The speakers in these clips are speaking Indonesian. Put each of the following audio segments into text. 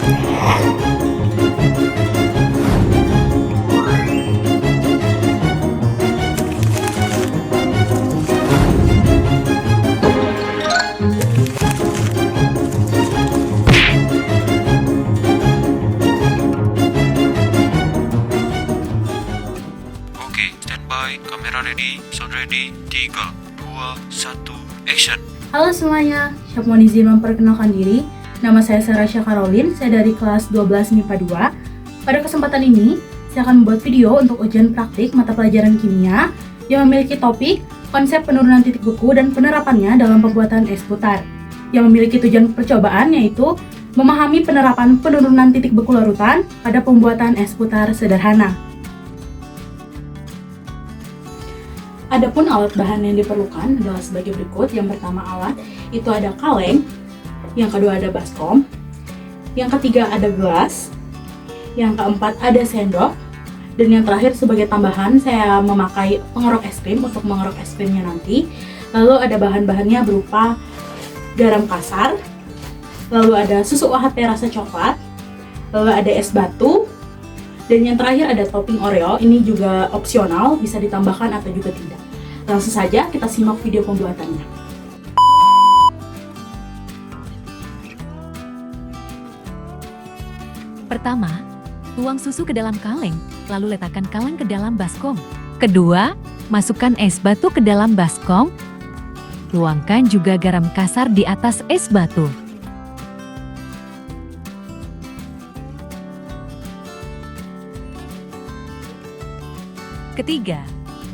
Oke, standby, kamera ready, sound ready, 3, 2, 1, action. Halo semuanya, saya mohon izin memperkenalkan diri. Nama saya Sarasya Karolin, saya dari kelas 12 MIPA 2. Pada kesempatan ini, saya akan membuat video untuk ujian praktik mata pelajaran kimia yang memiliki topik konsep penurunan titik beku dan penerapannya dalam pembuatan es putar. Yang memiliki tujuan percobaan yaitu memahami penerapan penurunan titik beku larutan pada pembuatan es putar sederhana. Adapun alat bahan yang diperlukan adalah sebagai berikut. Yang pertama alat itu ada kaleng, yang kedua ada baskom, yang ketiga ada gelas, yang keempat ada sendok, dan yang terakhir sebagai tambahan saya memakai pengerok es krim untuk mengerok es krimnya nanti. Lalu ada bahan-bahannya berupa garam kasar, lalu ada susu UHT rasa coklat, lalu ada es batu, dan yang terakhir ada topping Oreo. Ini juga opsional, bisa ditambahkan atau juga tidak. Langsung saja kita simak video pembuatannya. Pertama, tuang susu ke dalam kaleng, lalu letakkan kaleng ke dalam baskom. Kedua, masukkan es batu ke dalam baskom. Tuangkan juga garam kasar di atas es batu. Ketiga,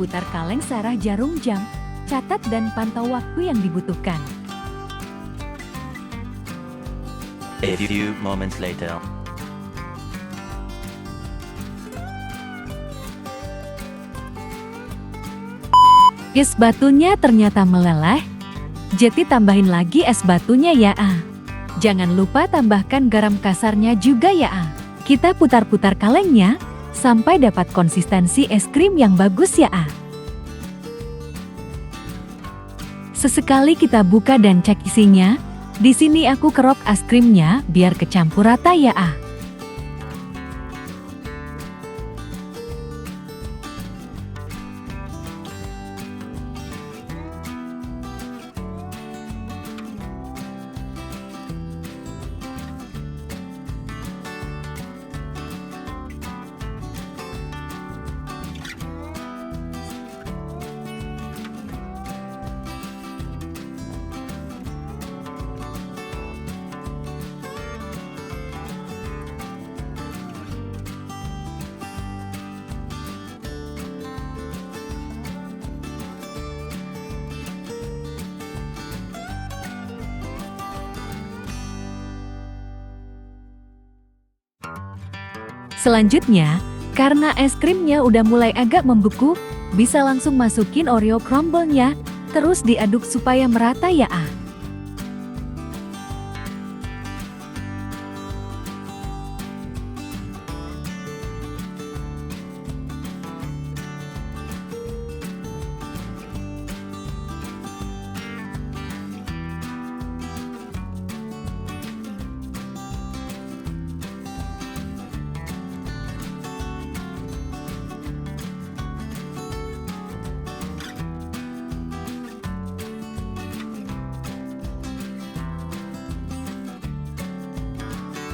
putar kaleng searah jarum jam, catat dan pantau waktu yang dibutuhkan. A few moments later. Es batunya ternyata meleleh, jadi tambahin lagi es batunya ya. Jangan lupa tambahkan garam kasarnya juga ya. Kita putar-putar kalengnya sampai dapat konsistensi es krim yang bagus ya. Sesekali kita buka dan cek isinya. Di sini aku kerok es krimnya biar kecampur rata ya. Selanjutnya, karena es krimnya udah mulai agak membeku, bisa langsung masukin Oreo crumble-nya, terus diaduk supaya merata ya.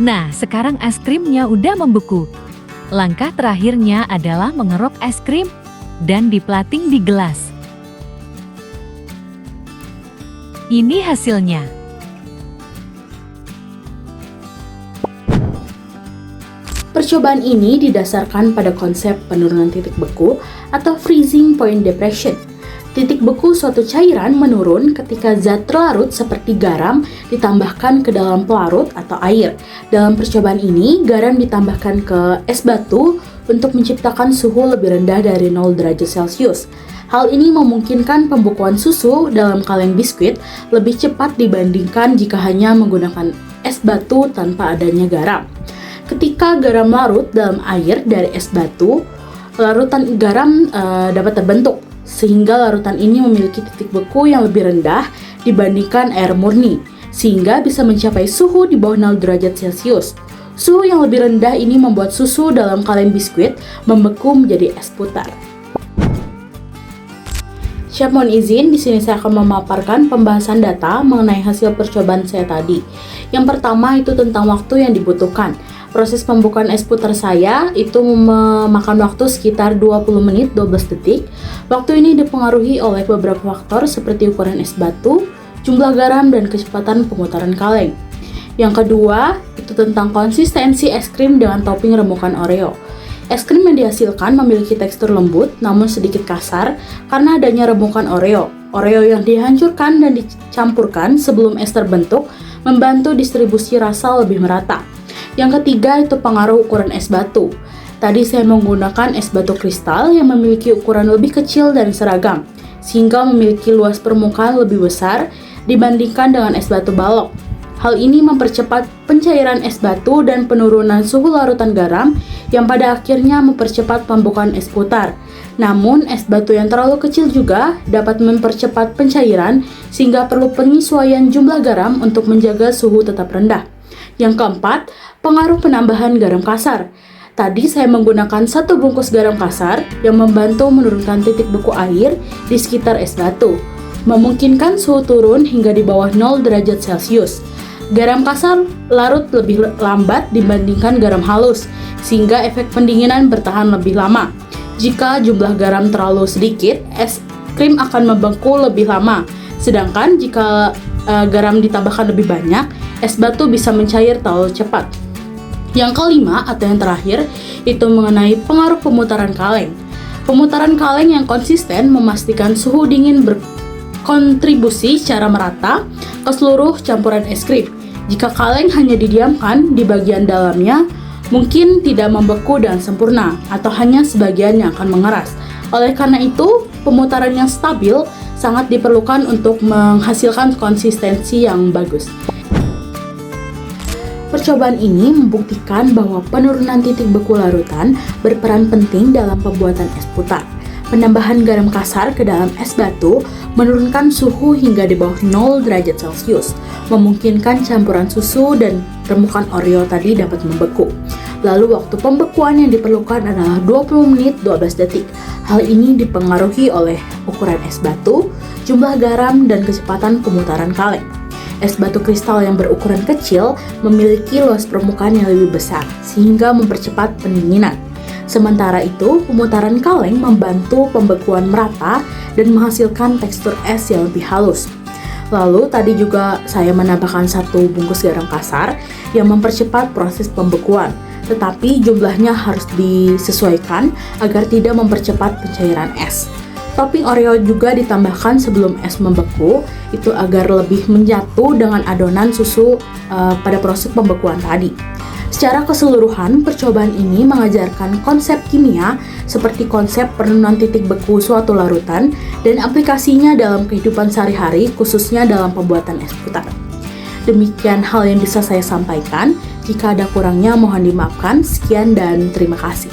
Nah, sekarang es krimnya udah membeku. Langkah terakhirnya adalah mengerok es krim dan diplating di gelas. Ini hasilnya. Percobaan ini didasarkan pada konsep penurunan titik beku atau freezing point depression. Titik beku suatu cairan menurun ketika zat terlarut seperti garam ditambahkan ke dalam pelarut atau air. Dalam percobaan ini, garam ditambahkan ke es batu untuk menciptakan suhu lebih rendah dari 0 derajat Celcius. Hal ini memungkinkan pembekuan susu dalam kaleng biskuit lebih cepat dibandingkan jika hanya menggunakan es batu tanpa adanya garam. Ketika garam larut dalam air dari es batu, larutan garam dapat terbentuk, sehingga larutan ini memiliki titik beku yang lebih rendah dibandingkan air murni, sehingga bisa mencapai suhu di bawah 0 derajat Celcius. Suhu yang lebih rendah ini membuat susu dalam kaleng biskuit membeku menjadi es putar. Chef mohon izin, di sini saya akan memaparkan pembahasan data mengenai hasil percobaan saya tadi. Yang pertama itu tentang waktu yang dibutuhkan. Proses pembukaan es putar saya itu memakan waktu sekitar 20 menit 12 detik. Waktu ini dipengaruhi oleh beberapa faktor seperti ukuran es batu, jumlah garam, dan kecepatan pemutaran kaleng. Yang kedua, itu tentang konsistensi es krim dengan topping remukan Oreo. Es krim yang dihasilkan memiliki tekstur lembut namun sedikit kasar karena adanya remukan Oreo. Oreo yang dihancurkan dan dicampurkan sebelum es terbentuk membantu distribusi rasa lebih merata. Yang ketiga itu pengaruh ukuran es batu. Tadi saya menggunakan es batu kristal yang memiliki ukuran lebih kecil dan seragam, sehingga memiliki luas permukaan lebih besar dibandingkan dengan es batu balok. Hal ini mempercepat pencairan es batu dan penurunan suhu larutan garam yang pada akhirnya mempercepat pembukaan es putar. Namun, es batu yang terlalu kecil juga dapat mempercepat pencairan sehingga perlu penyesuaian jumlah garam untuk menjaga suhu tetap rendah. Yang keempat, pengaruh penambahan garam kasar. Tadi saya menggunakan 1 bungkus garam kasar yang membantu menurunkan titik beku air di sekitar es batu, memungkinkan suhu turun hingga di bawah 0 derajat Celcius. Garam kasar larut lebih lambat dibandingkan garam halus, sehingga efek pendinginan bertahan lebih lama. Jika jumlah garam terlalu sedikit, es krim akan membeku lebih lama. Sedangkan jika garam ditambahkan lebih banyak, es batu bisa mencair terlalu cepat. Yang kelima atau yang terakhir, itu mengenai pengaruh pemutaran kaleng. Pemutaran kaleng yang konsisten memastikan suhu dingin berkontribusi secara merata ke seluruh campuran es krim. Jika kaleng hanya didiamkan di bagian dalamnya, mungkin tidak membeku dan sempurna, atau hanya sebagian yang akan mengeras. Oleh karena itu, pemutaran yang stabil sangat diperlukan untuk menghasilkan konsistensi yang bagus. Percobaan ini membuktikan bahwa penurunan titik beku larutan berperan penting dalam pembuatan es putar. Penambahan garam kasar ke dalam es batu menurunkan suhu hingga di bawah 0 derajat Celcius, memungkinkan campuran susu dan remukan Oreo tadi dapat membeku. Lalu waktu pembekuan yang diperlukan adalah 20 menit 12 detik. Hal ini dipengaruhi oleh ukuran es batu, jumlah garam, dan kecepatan pemutaran kaleng. Es batu kristal yang berukuran kecil memiliki luas permukaan yang lebih besar, sehingga mempercepat pendinginan. Sementara itu, pemutaran kaleng membantu pembekuan merata dan menghasilkan tekstur es yang lebih halus. Lalu tadi juga saya menambahkan 1 bungkus garam kasar yang mempercepat proses pembekuan, tetapi jumlahnya harus disesuaikan agar tidak mempercepat pencairan es. Topping Oreo juga ditambahkan sebelum es membeku, itu agar lebih menyatu dengan adonan susu pada proses pembekuan tadi. Secara keseluruhan, percobaan ini mengajarkan konsep kimia seperti konsep penurunan titik beku suatu larutan dan aplikasinya dalam kehidupan sehari-hari, khususnya dalam pembuatan es putar. Demikian hal yang bisa saya sampaikan. Jika ada kurangnya mohon dimaafkan. Sekian dan terima kasih.